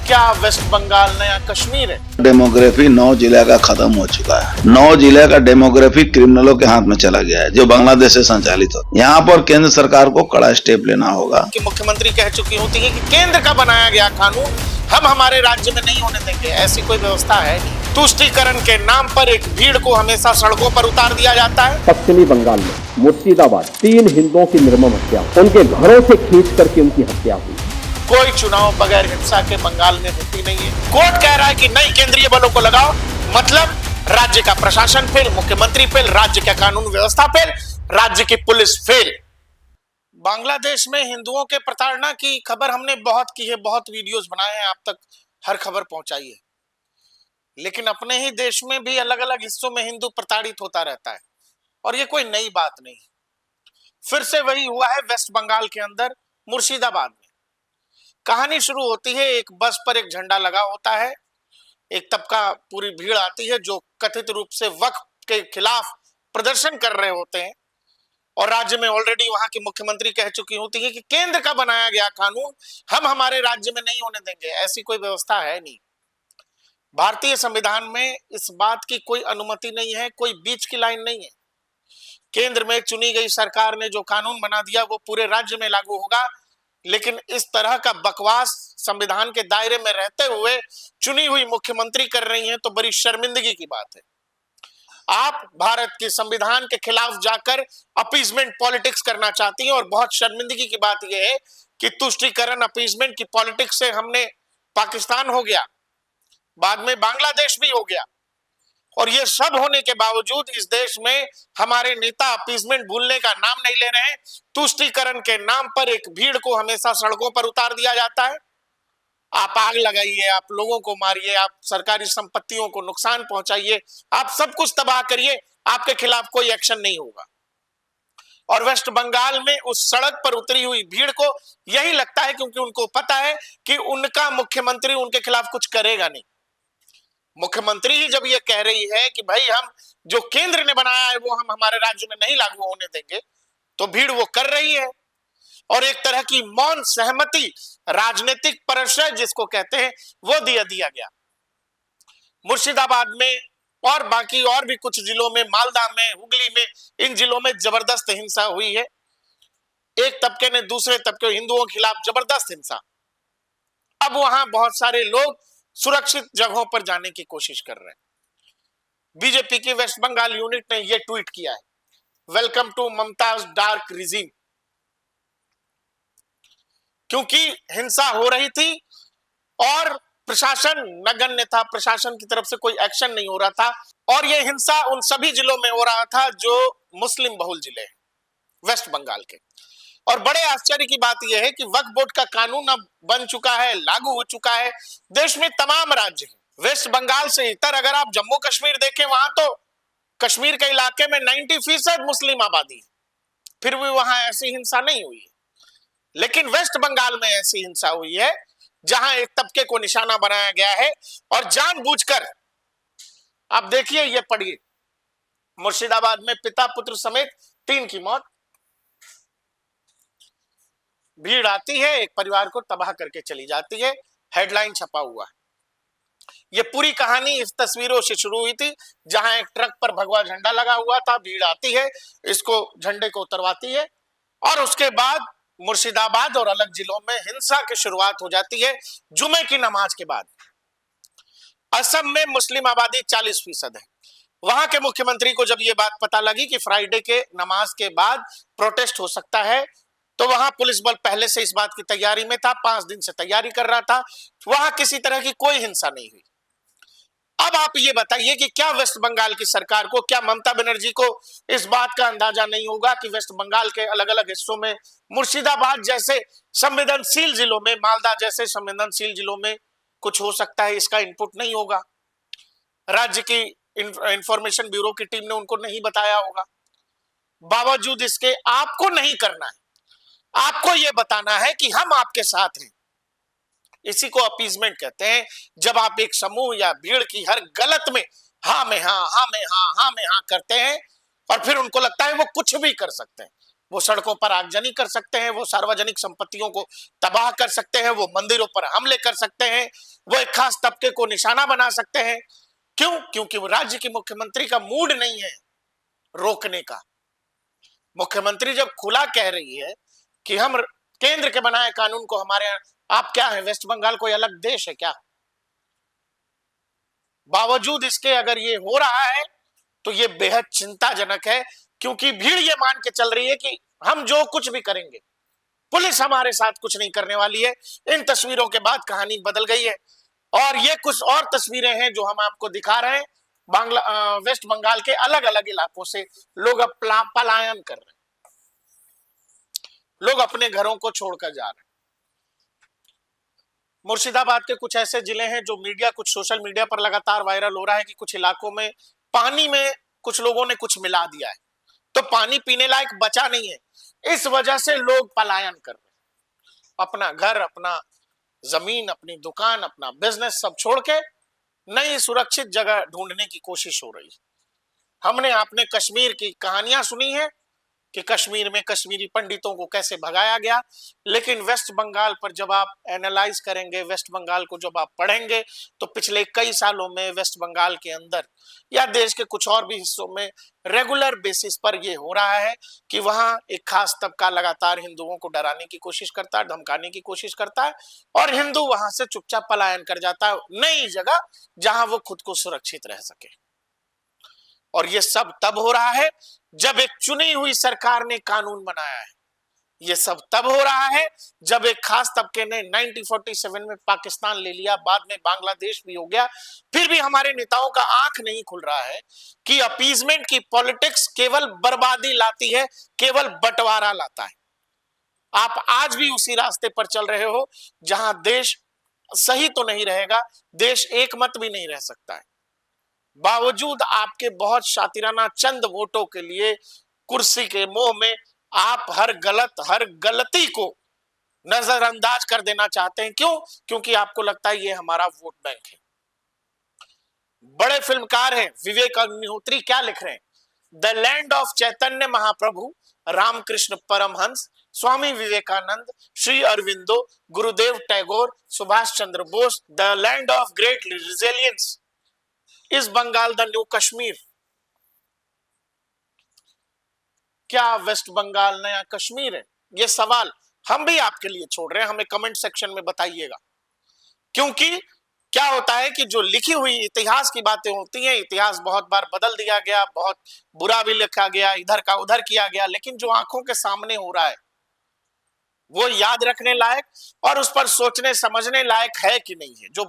क्या वेस्ट बंगाल नया कश्मीर है? डेमोग्राफी 9 जिले का खत्म हो चुका है। 9 जिले का डेमोग्राफी क्रिमिनलों के हाथ में चला गया है, जो बांग्लादेश से संचालित हो। यहाँ पर केंद्र सरकार को कड़ा स्टेप लेना होगा। कि मुख्यमंत्री कह चुकी होती है कि केंद्र का बनाया गया कानून हम हमारे राज्य में नहीं होने देंगे, ऐसी कोई व्यवस्था है नहीं। तुष्टीकरण के नाम पर एक भीड़ को हमेशा सड़कों पर उतार दिया जाता है। पश्चिमी बंगाल में मुर्शिदाबाद 3 हिंदुओं की निर्मम हत्या, उनके घरों से खींच करके उनकी हत्या हुई। कोई चुनाव बगैर हिंसा के बंगाल में होती नहीं है। कोर्ट कह रहा है कि नहीं, केंद्रीय बलों को लगाओ, मतलब राज्य का प्रशासन फेल, मुख्यमंत्री फेल, राज्य का कानून व्यवस्था फेल, राज्य की पुलिस फेल। बांग्लादेश में हिंदुओं के प्रताड़ना की खबर हमने बहुत की है, बहुत वीडियोस बनाए हैं, आप तक हर खबर पहुंचाई है। लेकिन अपने ही देश में भी अलग अलग हिस्सों में हिंदू प्रताड़ित होता रहता है और ये कोई नई बात नहीं। फिर से वही हुआ है वेस्ट बंगाल के अंदर मुर्शिदाबाद में। कहानी शुरू होती है, एक बस पर एक झंडा लगा होता है, एक तबका पूरी भीड़ आती है जो कथित रूप से वक्फ के खिलाफ प्रदर्शन कर रहे होते हैं और राज्य में ऑलरेडी वहां की मुख्यमंत्री कह चुकी होती है कि केंद्र का बनाया गया कानून हम हमारे राज्य में नहीं होने देंगे, ऐसी कोई व्यवस्था है नहीं। भारतीय संविधान में इस बात की कोई अनुमति नहीं है, कोई बीच की लाइन नहीं है। केंद्र में चुनी गई सरकार ने जो कानून बना दिया वो पूरे राज्य में लागू होगा, लेकिन इस तरह का बकवास संविधान के दायरे में रहते हुए चुनी हुई मुख्यमंत्री कर रही हैं तो बड़ी शर्मिंदगी की बात है। आप भारत के संविधान के खिलाफ जाकर अपीजमेंट पॉलिटिक्स करना चाहती हैं और बहुत शर्मिंदगी की बात यह है कि तुष्टीकरण अपीजमेंट की पॉलिटिक्स से हमने पाकिस्तान हो गया, बाद में बांग्लादेश भी हो गया, और ये सब होने के बावजूद इस देश में हमारे नेता अपीजमेंट भूलने का नाम नहीं ले रहे हैं। तुष्टीकरण के नाम पर एक भीड़ को हमेशा सड़कों पर उतार दिया जाता है। आप आग लगाइए, आप लोगों को मारिए, आप सरकारी संपत्तियों को नुकसान पहुंचाइए, आप सब कुछ तबाह करिए, आपके खिलाफ कोई एक्शन नहीं होगा। और वेस्ट बंगाल में उस सड़क पर उतरी हुई भीड़ को यही लगता है, क्योंकि उनको पता है कि उनका मुख्यमंत्री उनके खिलाफ कुछ करेगा नहीं। मुख्यमंत्री ही जब ये कह रही है कि भाई हम जो केंद्र ने बनाया है वो हम हमारे राज्य में नहीं लागू होने देंगे, तो भीड़ वो कर रही है और एक तरह की मौन सहमति, राजनीतिक परिचय जिसको कहते हैं, वो दिया गया। मुर्शिदाबाद में और बाकी और भी कुछ जिलों में, मालदा में, हुगली में, इन जिलों में जबरदस्त हिंसा हुई है। एक तबके ने दूसरे तबके हिंदुओं के खिलाफ जबरदस्त हिंसा। अब वहां बहुत सारे लोग सुरक्षित जगहों पर जाने की कोशिश कर रहे हैं। बीजेपी की वेस्ट बंगाल यूनिट ने यह ट्वीट किया है, welcome to Mamata's dark regime. क्योंकि हिंसा हो रही थी और प्रशासन नगण्य था, प्रशासन की तरफ से कोई एक्शन नहीं हो रहा था, और यह हिंसा उन सभी जिलों में हो रहा था जो मुस्लिम बहुल जिले हैं वेस्ट बंगाल के। और बड़े आश्चर्य की बात यह है कि वक्फ बोर्ड का कानून अब बन चुका है, लागू हो चुका है देश में तमाम राज्य हैं। वेस्ट बंगाल से इतर अगर आप जम्मू कश्मीर देखें, वहां तो कश्मीर के इलाके में 90% मुस्लिम आबादी है, फिर भी वहां ऐसी हिंसा नहीं हुई है। लेकिन वेस्ट बंगाल में ऐसी हिंसा हुई है जहां एक तबके को निशाना बनाया गया है और जानबूझकर। आप देखिए, ये पढ़िए, मुर्शिदाबाद में पिता पुत्र समेत 3 की मौत। भीड़ आती है, एक परिवार को तबाह करके चली जाती है, हेडलाइन छपा हुआ है। ये पूरी कहानी इस तस्वीरों से शुरू हुई थी जहां एक ट्रक पर भगवा झंडा लगा हुआ था, भीड़ आती है, इसको झंडे को उतरवाती है और उसके बाद मुर्शिदाबाद और अलग जिलों में हिंसा की शुरुआत हो जाती है जुमे की नमाज के बाद। असम में मुस्लिम आबादी 40% है। वहां के मुख्यमंत्री को जब यह बात पता लगी कि फ्राइडे के नमाज के बाद प्रोटेस्ट हो सकता है, तो वहां पुलिस बल पहले से इस बात की तैयारी में था, 5 दिन से तैयारी कर रहा था। वहां किसी तरह की कोई हिंसा नहीं हुई। अब आप ये बताइए कि क्या वेस्ट बंगाल की सरकार को, क्या ममता बनर्जी को इस बात का अंदाजा नहीं होगा कि वेस्ट बंगाल के अलग अलग हिस्सों में, मुर्शिदाबाद जैसे संवेदनशील जिलों में, मालदा जैसे संवेदनशील जिलों में कुछ हो सकता है, इसका इनपुट नहीं होगा। राज्य की इंफॉर्मेशन ब्यूरो की टीम ने उनको नहीं बताया होगा। बावजूद इसके आपको नहीं करना है, आपको यह बताना है कि हम आपके साथ हैं। इसी को अपीजमेंट कहते हैं, जब आप एक समूह या भीड़ की हर गलत में हाँ में हाँ, हाँ में हाँ, हाँ में हाँ करते हैं और फिर उनको लगता है वो कुछ भी कर सकते हैं, वो सड़कों पर आगजनी कर सकते हैं, वो सार्वजनिक संपत्तियों को तबाह कर सकते हैं, वो मंदिरों पर हमले कर सकते हैं, वो एक खास तबके को निशाना बना सकते हैं। क्यों? क्योंकि वो राज्य की मुख्यमंत्री का मूड नहीं है रोकने का। मुख्यमंत्री जब खुला कह रही है कि हम केंद्र के बनाए कानून को हमारे, आप क्या है, वेस्ट बंगाल कोई अलग देश है क्या? बावजूद इसके अगर ये हो रहा है तो ये बेहद चिंताजनक है, क्योंकि भीड़ ये मान के चल रही है कि हम जो कुछ भी करेंगे पुलिस हमारे साथ कुछ नहीं करने वाली है। इन तस्वीरों के बाद कहानी बदल गई है और ये कुछ और तस्वीरें हैं जो हम आपको दिखा रहे हैं। वेस्ट बंगाल के अलग अलग इलाकों से लोग अब पलायन कर रहे हैं, लोग अपने घरों को छोड़कर जा रहे हैं। मुर्शिदाबाद के कुछ ऐसे जिले हैं जो कुछ सोशल मीडिया पर लगातार वायरल हो रहा है कि कुछ इलाकों में पानी में कुछ लोगों ने कुछ मिला दिया है, तो पानी पीने लायक बचा नहीं है। इस वजह से लोग पलायन कर रहे हैं, अपना घर, अपना जमीन, अपनी दुकान, अपना बिजनेस सब छोड़ के नई सुरक्षित जगह ढूंढने की कोशिश हो रही है। हमने आपने कश्मीर की कहानियां सुनी है कि कश्मीर में कश्मीरी पंडितों को कैसे भगाया गया, लेकिन वेस्ट बंगाल पर जब आप एनालाइज करेंगे, वेस्ट बंगाल को जब आप पढ़ेंगे, तो पिछले कई सालों में वेस्ट बंगाल के अंदर या देश के कुछ और भी हिस्सों में रेगुलर बेसिस पर यह हो रहा है कि वहां एक खास तबका लगातार हिंदुओं को डराने की कोशिश करता है, धमकाने की कोशिश करता है, और हिंदू वहां से चुपचाप पलायन कर जाता है नई जगह जहां वो खुद को सुरक्षित रह सके। और ये सब तब हो रहा है जब एक चुनी हुई सरकार ने कानून बनाया है। ये सब तब हो रहा है जब एक खास तबके ने 1947 में पाकिस्तान ले लिया, बाद में बांग्लादेश भी हो गया। फिर भी हमारे नेताओं का आंख नहीं खुल रहा है कि अपीजमेंट की पॉलिटिक्स केवल बर्बादी लाती है, केवल बंटवारा लाता है। आप आज भी उसी रास्ते पर चल रहे हो जहां देश सही तो नहीं रहेगा, देश एक मत भी नहीं रह सकता है। बावजूद आपके बहुत शातिराना चंद वोटों के लिए, कुर्सी के मोह में आप हर गलती को नजरअंदाज कर देना चाहते हैं। क्यों? क्योंकि आपको लगता है ये हमारा वोट बैंक है। बड़े फिल्मकार हैं विवेक अग्निहोत्री, क्या लिख रहे हैं? The land of Chaitanya Mahaprabhu, Ramakrishna Paramahansa, Swami Vivekananda, Shri Aurobindo, Gurudev Tagore, Subhash Chandra Bose, the land of great resilience is Bengal the new Kashmir. क्या वेस्ट बंगाल नया कश्मीर है? ये सवाल हम भी आपके लिए छोड़ रहे हैं, हमें कमेंट सेक्शन में बताइएगा। क्योंकि क्या होता है कि जो लिखी हुई इतिहास की बातें होती हैं, इतिहास बहुत बार बदल दिया गया, बहुत बुरा भी लिखा गया, इधर का उधर किया गया, लेकिन जो आंखों के सामने हो रहा है वो याद रखने लायक और उस पर सोचने समझने लायक है कि नहीं है। जो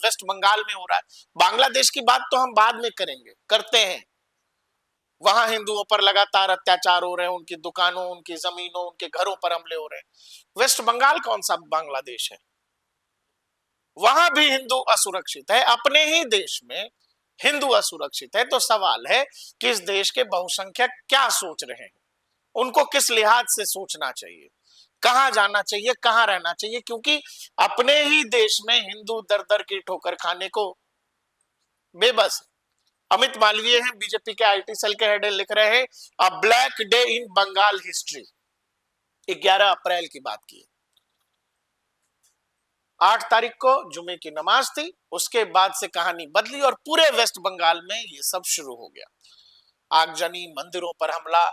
वेस्ट बंगाल में हो रहा है, बांग्लादेश की बात तो हम बाद में करेंगे, करते हैं। वहां हिंदुओं पर लगातार अत्याचार हो रहे हैं, उनकी दुकानों, उनकी जमीनों, उनके घरों पर हमले हो रहे हैं। वेस्ट बंगाल कौन सा बांग्लादेश है? वहां भी हिंदू असुरक्षित है, अपने ही देश में हिंदू असुरक्षित है। तो सवाल है कि इस देश के बहुसंख्यक क्या सोच रहे हैं, उनको किस लिहाज से सोचना चाहिए, कहां जाना चाहिए, कहां रहना चाहिए। क्योंकि अपने ही देश में हिंदू दर दर की ठोकर खाने को बेबस। अमित मालवीय हैं, बीजेपी के आईटी सेल के हेड, लिख रहे हैं a black day in Bengal history. 11 April की बात की, 8 तारीख को जुमे की नमाज थी, उसके बाद से कहानी बदली और पूरे वेस्ट बंगाल में ये सब शुरू हो गया। आगजनी, मंदिरों पर हमला,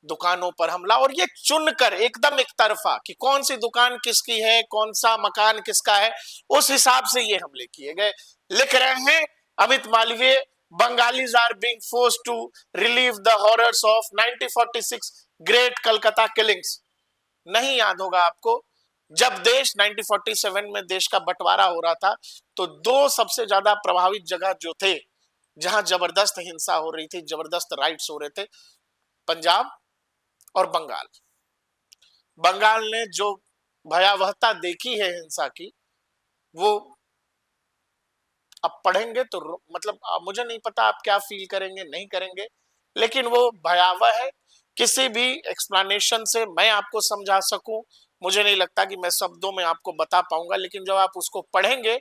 दुकानों पर हमला, और ये चुनकर एकदम एक तरफा कि कौन सी दुकान किसकी है, कौन सा मकान किसका है, उस हिसाब से ये हमले किए गए। लिख रहे हैं Amit Malviya, Bengalis are being forced to relive the horrors of 1946 great Calcutta killings. नहीं याद होगा आपको, जब देश 1947 में देश का बंटवारा हो रहा था, तो 2 सबसे ज्यादा प्रभावित जगह जो थे, जहां जबरदस्त हिंसा हो रही थी, जबरदस्त राइट्स हो रहे थे, पंजाब और बंगाल। बंगाल ने जो भयावहता देखी है हिंसा की, वो अब पढ़ेंगे तो मतलब मुझे नहीं पता आप क्या फील करेंगे, नहीं करेंगे, लेकिन वो भयावह है। किसी भी एक्सप्लेनेशन से मैं आपको समझा सकूं, मुझे नहीं लगता कि मैं शब्दों में आपको बता पाऊंगा, लेकिन जब आप उसको पढ़ेंगे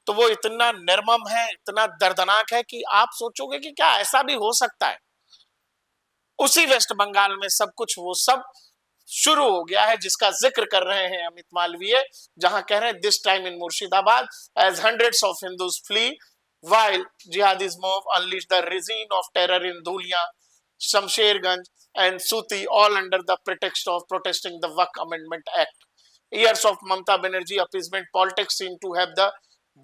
तो वो इतना निर्मम है, इतना दर्दनाक है कि आप सोचोगे कि क्या ऐसा भी हो सकता है। उसी वेस्ट बंगाल में सब कुछ वो सब शुरू हो गया है जिसका जिक्र कर रहे हैं अमित मालवीय, जहां कह रहे हैं this time in Murshidabad as hundreds of Hindus flee while jihadis mob unleashed the regime of terror in Dhulia, Shamsherganj and Suti, all under the pretext of protesting the Waqf Amendment Act. Years of Mamata Banerjee appeasement politics seem to have the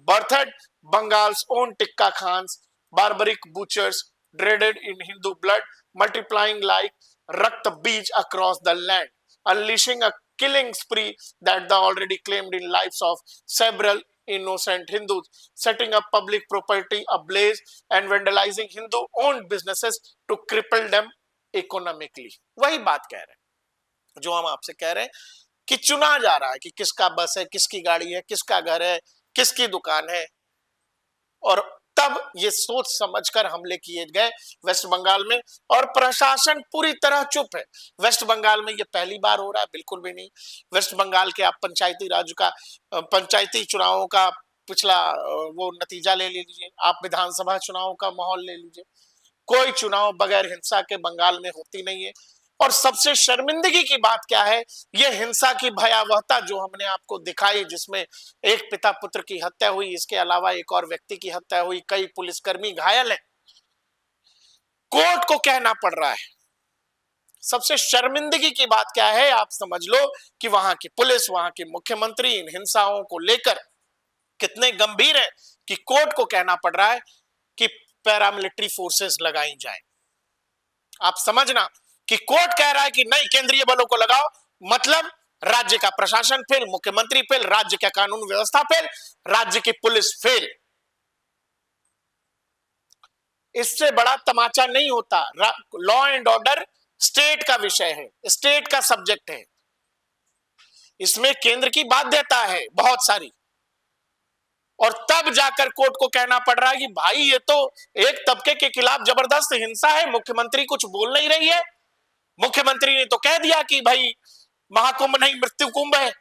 birthed Bengal's own Tikka Khans, barbaric butchers dreaded in Hindu blood, multiplying like Rakt Beej across the land, unleashing a killing spree that they already claimed in lives of several innocent Hindus, setting up public property ablaze and vandalizing Hindu-owned businesses to cripple them economically. वही बात कह रहे हैं जो हम आपसे कह रहे हैं कि चुना जा रहा है कि किसका बस है, किसकी गाड़ी है, किसका घर है, किसकी दुकान है, और तब ये सोच समझकर हमले किए गए वेस्ट बंगाल में, और प्रशासन पूरी तरह चुप है। वेस्ट बंगाल में ये पहली बार हो रहा है? बिल्कुल भी नहीं। वेस्ट बंगाल के आप पंचायती राज का पंचायती चुनावों का पिछला वो नतीजा ले लीजिए, आप विधानसभा चुनाव का माहौल ले लीजिए, कोई चुनाव बगैर हिंसा के बंगाल में होती नहीं है। और सबसे शर्मिंदगी की बात क्या है, यह हिंसा की भयावहता जो हमने आपको दिखाई, जिसमें एक पिता पुत्र की हत्या हुई, इसके अलावा एक और व्यक्ति की हत्या हुई, कई पुलिसकर्मी घायल हैं, कोर्ट को कहना पड़ रहा है। सबसे शर्मिंदगी की बात क्या है, आप समझ लो कि वहां की पुलिस, वहां के मुख्यमंत्री इन हिंसाओं को लेकर कितने गंभीर है कि कोर्ट को कहना पड़ रहा है कि पैरामिलिट्री फोर्सेस लगाई जाएं। आप समझना कि कोर्ट कह रहा है कि नहीं, केंद्रीय बलों को लगाओ, मतलब राज्य का प्रशासन फेल, मुख्यमंत्री फेल, राज्य का कानून व्यवस्था फेल, राज्य की पुलिस फेल। इससे बड़ा तमाचा नहीं होता। लॉ एंड ऑर्डर स्टेट का विषय है, स्टेट का सब्जेक्ट है, इसमें केंद्र की बाध्यता है बहुत सारी, और तब जाकर कोर्ट को कहना पड़ रहा है कि भाई ये तो एक तबके के खिलाफ जबरदस्त हिंसा है, मुख्यमंत्री कुछ बोल नहीं रही है। मुख्यमंत्री ने तो कह दिया कि भाई महाकुंभ नहीं मृत्यु कुंभ है,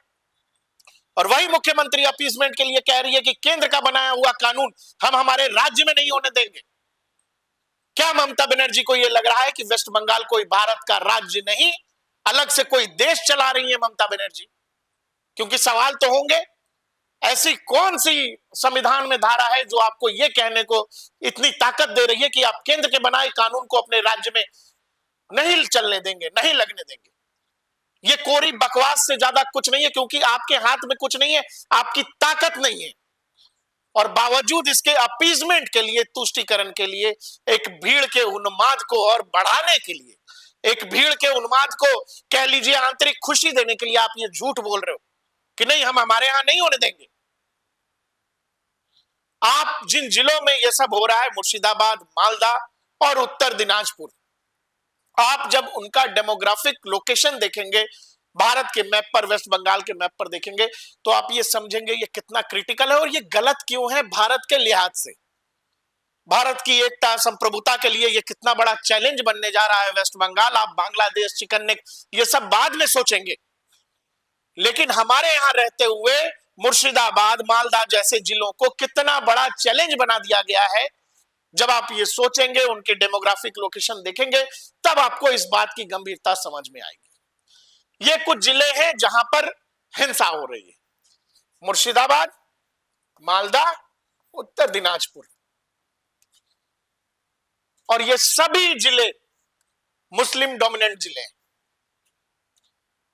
और वही मुख्यमंत्री अपीसमेंट के लिए कह रही है कि केंद्र का बनाया हुआ कानून हम हमारे राज्य में नहीं होने देंगे। क्या ममता बनर्जी को यह लग रहा है कि वेस्ट बंगाल कोई भारत का राज्य नहीं, अलग से कोई देश चला रही है ममता बनर्जी? क्योंकि सवाल तो होंगे, ऐसी कौन सी संविधान में धारा है जो आपको यह कहने को इतनी ताकत दे रही है कि आप केंद्र के बनाए कानून को अपने राज्य में नहीं चलने देंगे, नहीं लगने देंगे? ये कोरी बकवास से ज्यादा कुछ नहीं है, क्योंकि आपके हाथ में कुछ नहीं है, आपकी ताकत नहीं है, और बावजूद इसके अपीजमेंट के लिए, तुष्टीकरण के लिए, एक भीड़ के उन्माद को और बढ़ाने के लिए, एक भीड़ के उन्माद को कह लीजिए आंतरिक खुशी देने के लिए आप ये झूठ बोल रहे हो कि नहीं, हम हमारे यहां नहीं होने देंगे। आप जिन जिलों में यह सब हो रहा है, मुर्शिदाबाद, मालदा और उत्तर दिनाजपुर, आप जब उनका डेमोग्राफिक लोकेशन देखेंगे भारत के मैप पर, वेस्ट बंगाल के मैप पर देखेंगे, तो आप ये समझेंगे ये कितना क्रिटिकल है और ये गलत क्यों है भारत के लिहाज से। भारत की एकता संप्रभुता के लिए ये कितना बड़ा चैलेंज बनने जा रहा है वेस्ट बंगाल। आप बांग्लादेश, चिकन नेक, ये सब बाद में सोचेंगे, लेकिन हमारे यहां रहते हुए मुर्शिदाबाद, मालदा जैसे जिलों को कितना बड़ा चैलेंज बना दिया गया है। जब आप ये सोचेंगे, उनके डेमोग्राफिक लोकेशन देखेंगे, तब आपको इस बात की गंभीरता समझ में आएगी। ये कुछ जिले हैं जहां पर हिंसा हो रही है, मुर्शिदाबाद, मालदा, उत्तर दिनाजपुर, और ये सभी जिले मुस्लिम डोमिनेंट जिले हैं,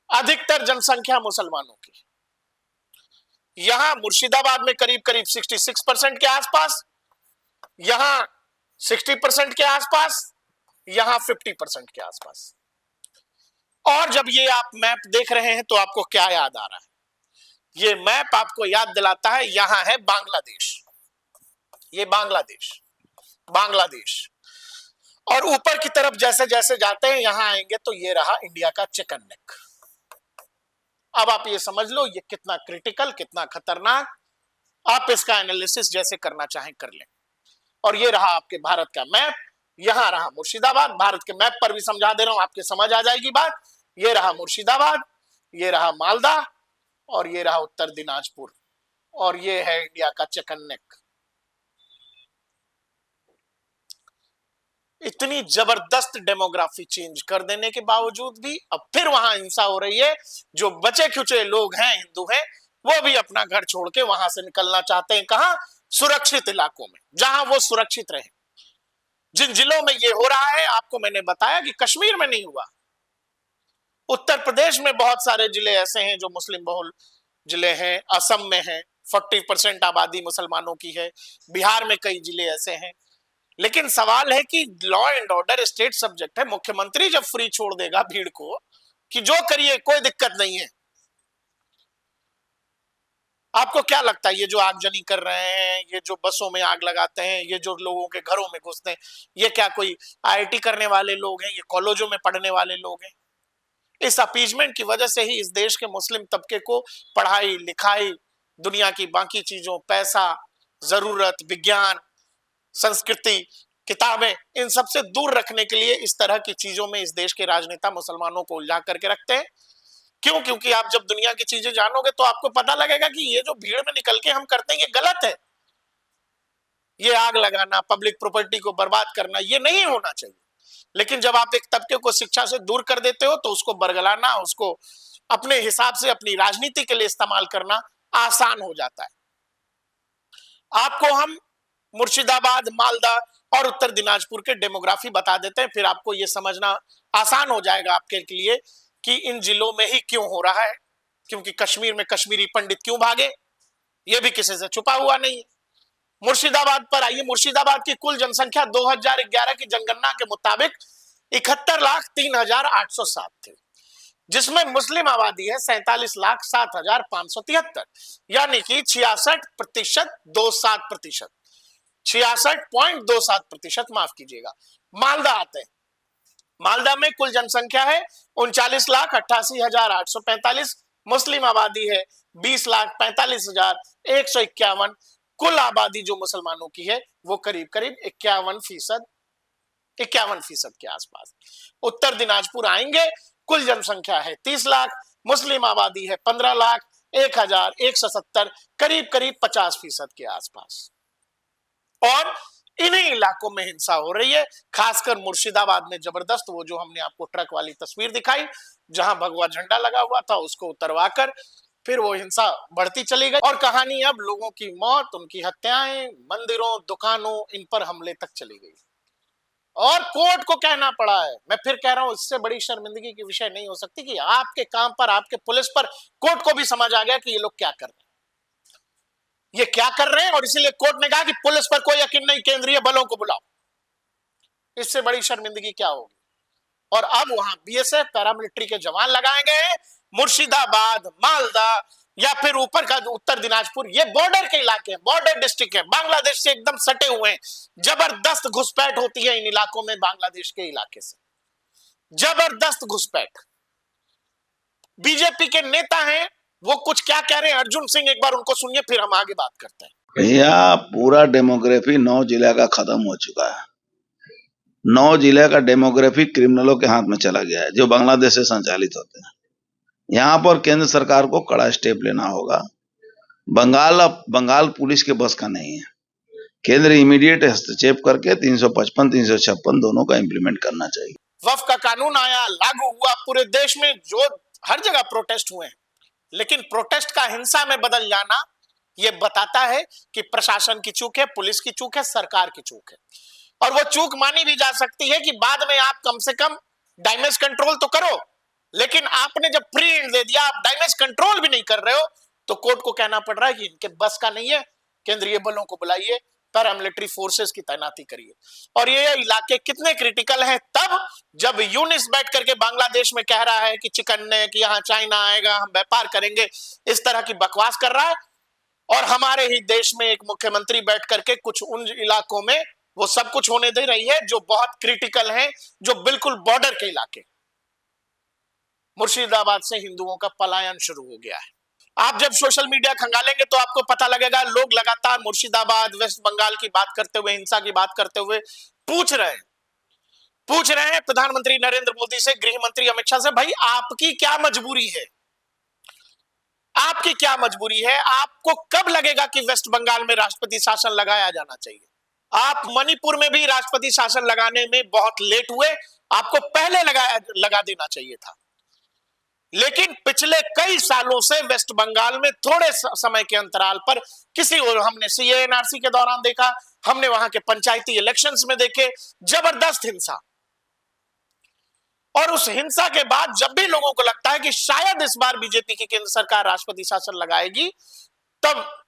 अधिकतर जनसंख्या मुसलमानों की। यहां मुर्शिदाबाद में करीब करीब 66% के आसपास, यहां 60% के आसपास, यहां 50% के आसपास। और जब ये आप मैप देख रहे हैं तो आपको क्या याद आ रहा है? ये मैप आपको याद दिलाता है, यहां है बांग्लादेश, ये बांग्लादेश, बांग्लादेश, और ऊपर की तरफ जैसे जैसे जाते हैं यहां आएंगे तो ये रहा इंडिया का चिकन नेक। अब आप ये समझ लो ये कितना क्रिटिकल, कितना खतरनाक। आप इसका एनालिसिस जैसे करना चाहें कर लें। और ये रहा आपके भारत का मैप, यहां रहा मुर्शिदाबाद, भारत के मैप पर भी समझा दे रहा हूं, आपके समझ आ जाएगी बात। ये रहा मुर्शिदाबाद, ये रहा मालदा, और ये रहा उत्तर दिनाजपुर, और ये है इंडिया का चिकन नेक। इतनी जबरदस्त डेमोग्राफी चेंज कर देने के बावजूद भी अब फिर वहां हिंसा हो रही है। जो बचे खुचे लोग हैं, हिंदू हैं, वो भी अपना घर छोड़ के वहां से निकलना चाहते हैं। कहां? सुरक्षित इलाकों में, जहां वो सुरक्षित रहे। जिन जिलों में ये हो रहा है, आपको मैंने बताया कि कश्मीर में नहीं हुआ, उत्तर प्रदेश में बहुत सारे जिले ऐसे हैं जो मुस्लिम बहुल जिले हैं, असम में है 40% आबादी मुसलमानों की है, बिहार में कई जिले ऐसे हैं। लेकिन सवाल है कि law and order state subject है। मुख्यमंत्री जब फ्री छोड़ देगा भीड़ को कि जो करिए कोई दिक्कत नहीं है, आपको क्या लगता है ये जो आगजनी कर रहे हैं, ये जो बसों में आग लगाते हैं, ये जो लोगों के घरों में घुसते हैं, ये क्या कोई आईआईटी करने वाले लोग हैं? ये कॉलेजों में पढ़ने वाले लोग हैं? इस अपीजमेंट की वजह से ही इस देश के मुस्लिम तबके को पढ़ाई लिखाई, दुनिया की बाकी चीजों, पैसा, जरूरत, विज्ञान, संस्कृति, किताबें, इन सब से दूर रखने के लिए इस तरह की चीजों में इस देश के राजनेता मुसलमानों को उलझा करके रखते हैं। क्यों? क्योंकि आप जब दुनिया की चीजें जानोगे तो आपको पता लगेगा कि ये जो भीड़ में निकल के हम करते हैं ये गलत है। ये आग लगाना, पब्लिक प्रॉपर्टी को बर्बाद करना, ये नहीं होना चाहिए। लेकिन जब आप एक तबके को शिक्षा से दूर कर देते हो तो उसको बरगलाना, उसको अपने हिसाब से अपनी राजनीति के लिए इस्तेमाल करना आसान हो जाता है। आपको हम मुर्शिदाबाद, मालदा और उत्तर दिनाजपुर के डेमोग्राफी बता देते हैं, फिर आपको यह समझना आसान हो जाएगा आपके लिए कि इन जिलों में ही क्यों हो रहा है। क्योंकि कश्मीर में कश्मीरी पंडित क्यों भागे, यह भी किसी से छुपा हुआ नहीं है। मुर्शिदाबाद पर आइए। मुर्शिदाबाद की कुल जनसंख्या 2011 की जनगणना के मुताबिक 71,03,807 थे, जिसमें मुस्लिम आबादी है 47,07,573, यानी कि 66%, 66.27%, माफ कीजिएगा। मालदा आते हैं। मालदा में कुल जनसंख्या है 39,88,845, मुस्लिम आबादी है 20,45,151। कुल आबादी जो मुसलमानों की है वो करीब करीब 51% के आसपास। उत्तर दिनाजपुर आएंगे, कुल जनसंख्या है 30 लाख, मुस्लिम आबादी है 15,01,170, करीब करीब 50% के आसपास। और इन्हीं इलाकों में हिंसा हो रही है। खासकर मुर्शिदाबाद में जबरदस्त, वो जो हमने आपको ट्रक वाली तस्वीर दिखाई, जहां भगवा झंडा लगा हुआ था, उसको उतरवाकर फिर वो हिंसा बढ़ती चली गई और कहानी अब लोगों की मौत, उनकी हत्याएं, मंदिरों, दुकानों, इन पर हमले तक चली गई। और कोर्ट को कहना पड़ा है। मैं फिर कह रहा हूं, इससे बड़ी शर्मिंदगी की विषय नहीं हो सकती कि आपके काम पर, आपके पुलिस पर कोर्ट को भी समझ आ गया कि ये लोग क्या कर रहे हैं, ये क्या कर रहे हैं, और इसीलिए कोर्ट ने कहा कि पुलिस पर कोई यकीन नहीं, केंद्रीय बलों को बुलाओ। इससे बड़ी शर्मिंदगी क्या होगी? और अब वहां बीएसएफ, पैरामिलिट्री के जवान लगाए गए हैं। मुर्शिदाबाद, मालदा या फिर ऊपर का जो उत्तर दिनाजपुर, ये बॉर्डर के इलाके हैं, बॉर्डर डिस्ट्रिक्ट है, बांग्लादेश से एकदम सटे हुए हैं। जबरदस्त घुसपैठ होती है इन इलाकों में, बांग्लादेश के इलाके से जबरदस्त घुसपैठ। बीजेपी के नेता हैं, वो कुछ क्या कह रहे हैं, अर्जुन सिंह, एक बार उनको सुनिए, फिर हम आगे बात करते हैं। भैया, पूरा डेमोग्राफी 9 जिले का खत्म हो चुका है। 9 जिले का डेमोग्राफी क्रिमिनलों के हाथ में चला गया है, जो बांग्लादेश से संचालित होते हैं। यहाँ पर केंद्र सरकार को कड़ा स्टेप लेना होगा। बंगाल पुलिस के बस का नहीं है। केंद्र इमीडिएट हस्तक्षेप करके 355, 356 दोनों का इंप्लीमेंट करना चाहिए। वक्फ का कानून आया, लागू हुआ पूरे देश में, जो हर जगह प्रोटेस्ट हुए हैं, लेकिन प्रोटेस्ट का हिंसा में बदल जाना यह बताता है कि प्रशासन की चूक है, पुलिस की चूक है, सरकार की चूक है। और वो चूक मानी भी जा सकती है कि बाद में आप कम से कम डैमेज कंट्रोल तो करो, लेकिन आपने जब फ्री हैंड दे दिया, आप डैमेज कंट्रोल भी नहीं कर रहे हो, तो कोर्ट को कहना पड़ रहा है कि इनके बस का नहीं है, केंद्रीय बलों को बुलाइए, पैरामिलिट्री फोर्सेस की तैनाती करिए। और ये इलाके कितने क्रिटिकल हैं तब जब यूनिस बैठ करके बांग्लादेश में कह रहा है कि चिकन ने, कि यहाँ चाइना आएगा, हम व्यापार करेंगे, इस तरह की बकवास कर रहा है। और हमारे ही देश में एक मुख्यमंत्री बैठ करके कुछ उन इलाकों में वो सब कुछ होने दे रही है जो बहुत क्रिटिकल हैं, जो बिल्कुल बॉर्डर के इलाके। मुर्शिदाबाद से हिंदुओं का पलायन शुरू हो गया है। आप जब सोशल मीडिया खंगालेंगे तो आपको पता लगेगा, लोग लगातार मुर्शिदाबाद, वेस्ट बंगाल की बात करते हुए, हिंसा की बात करते हुए पूछ रहे हैं प्रधानमंत्री नरेंद्र मोदी से, गृह मंत्री अमित शाह से, भाई आपकी क्या मजबूरी है? आपकी क्या मजबूरी है? आपको कब लगेगा कि वेस्ट बंगाल में राष्ट्रपति शासन लगाया जाना चाहिए? आप मणिपुर में भी राष्ट्रपति शासन लगाने में बहुत लेट हुए, आपको पहले लगा देना चाहिए था। लेकिन पिछले कई सालों से वेस्ट बंगाल में थोड़े समय के अंतराल पर हमने सीए एनआरसी के दौरान देखा, हमने वहां के पंचायती इलेक्शंस में देखे जबरदस्त हिंसा। और उस हिंसा के बाद जब भी लोगों को लगता है कि शायद इस बार बीजेपी की केंद्र सरकार राष्ट्रपति शासन लगाएगी, तब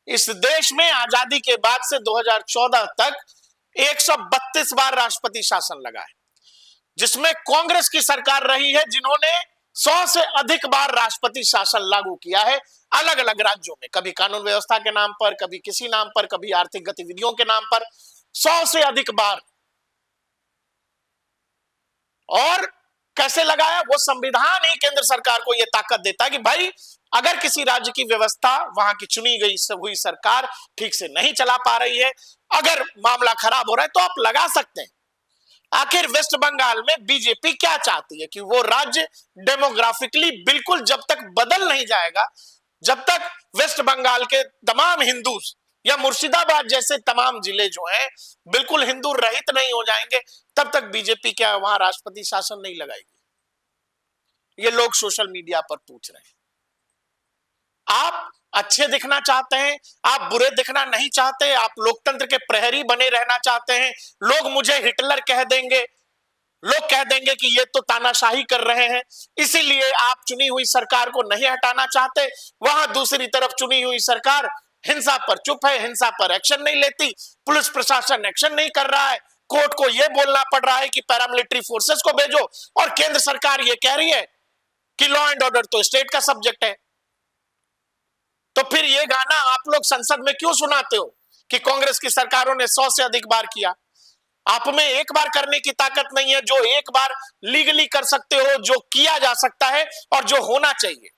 इस देश में आजादी के बाद से 2014 तक 132 बार राष्ट्रपति शासन लगा है, जिसमें कांग्रेस की सरकार रही है जिन्होंने 100 से अधिक बार राष्ट्रपति शासन लागू किया है अलग अलग राज्यों में, कभी कानून व्यवस्था के नाम पर, कभी किसी नाम पर, कभी आर्थिक गतिविधियों के नाम पर, 100 से अधिक बार। और कैसे लगाया? वो संविधान ही केंद्र सरकार को यह ताकत देता है कि भाई अगर किसी राज्य की व्यवस्था, वहां की चुनी गई हुई सरकार ठीक से नहीं चला पा रही है, अगर मामला खराब हो रहा है, तो आप लगा सकते हैं। आखिर वेस्ट बंगाल में बीजेपी क्या चाहती है कि वो राज्य डेमोग्राफिकली बिल्कुल जब तक बदल नहीं जाएगा, जब तक वेस्ट बंगाल के तमाम हिंदू या मुर्शिदाबाद जैसे तमाम जिले जो हैं बिल्कुल हिंदू रहित नहीं हो जाएंगे, तब तक बीजेपी क्या वहां राष्ट्रपति शासन नहीं लगाएगी। ये लोग सोशल मीडिया पर पूछ रहे हैं। आप अच्छे दिखना चाहते हैं, आप बुरे दिखना नहीं चाहते, आप लोकतंत्र के प्रहरी बने रहना चाहते हैं। लोग मुझे हिटलर कह देंगे, लोग कह देंगे कि ये तो तानाशाही कर रहे हैं, इसीलिए आप चुनी हुई सरकार को नहीं हटाना चाहते। वहां दूसरी तरफ चुनी हुई सरकार हिंसा पर चुप है, हिंसा पर एक्शन नहीं लेती, पुलिस प्रशासन एक्शन नहीं कर रहा है, कोर्ट को यह बोलना पड़ रहा है कि पैरामिलिट्री फोर्सेस को भेजो, और केंद्र सरकार यह कह रही है कि लॉ एंड ऑर्डर तो स्टेट का सब्जेक्ट है। तो फिर ये गाना आप लोग संसद में क्यों सुनाते हो कि कांग्रेस की सरकारों ने 100 से अधिक बार किया? आप में एक बार करने की ताकत नहीं है जो एक बार लीगली कर सकते हो, जो किया जा सकता है और जो होना चाहिए।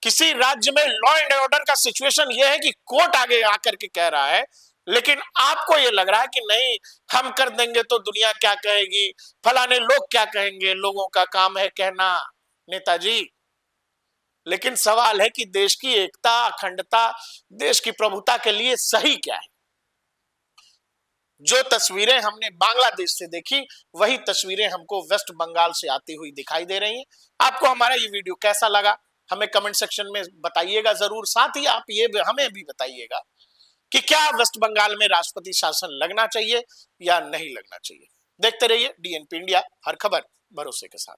किसी राज्य में लॉ एंड ऑर्डर का सिचुएशन यह है कि कोर्ट आगे आकर के कह रहा है, लेकिन आपको यह लग रहा है कि नहीं, हम कर देंगे तो दुनिया क्या कहेगी, फलाने लोग क्या कहेंगे, लोगों का काम है कहना। नेताजी, लेकिन सवाल है कि देश की एकता, अखंडता, देश की प्रभुता के लिए सही क्या है? जो तस्वीरें हमने बांग्लादेश से देखी, वही तस्वीरें हमको वेस्ट बंगाल से आती हुई दिखाई दे रही हैं। आपको हमारा ये वीडियो कैसा लगा, हमें कमेंट सेक्शन में बताइएगा जरूर। साथ ही आप ये हमें भी बताइएगा कि क्या वेस्ट बंगाल में राष्ट्रपति शासन लगना चाहिए या नहीं लगना चाहिए। देखते रहिए DNP इंडिया, हर खबर भरोसे के साथ।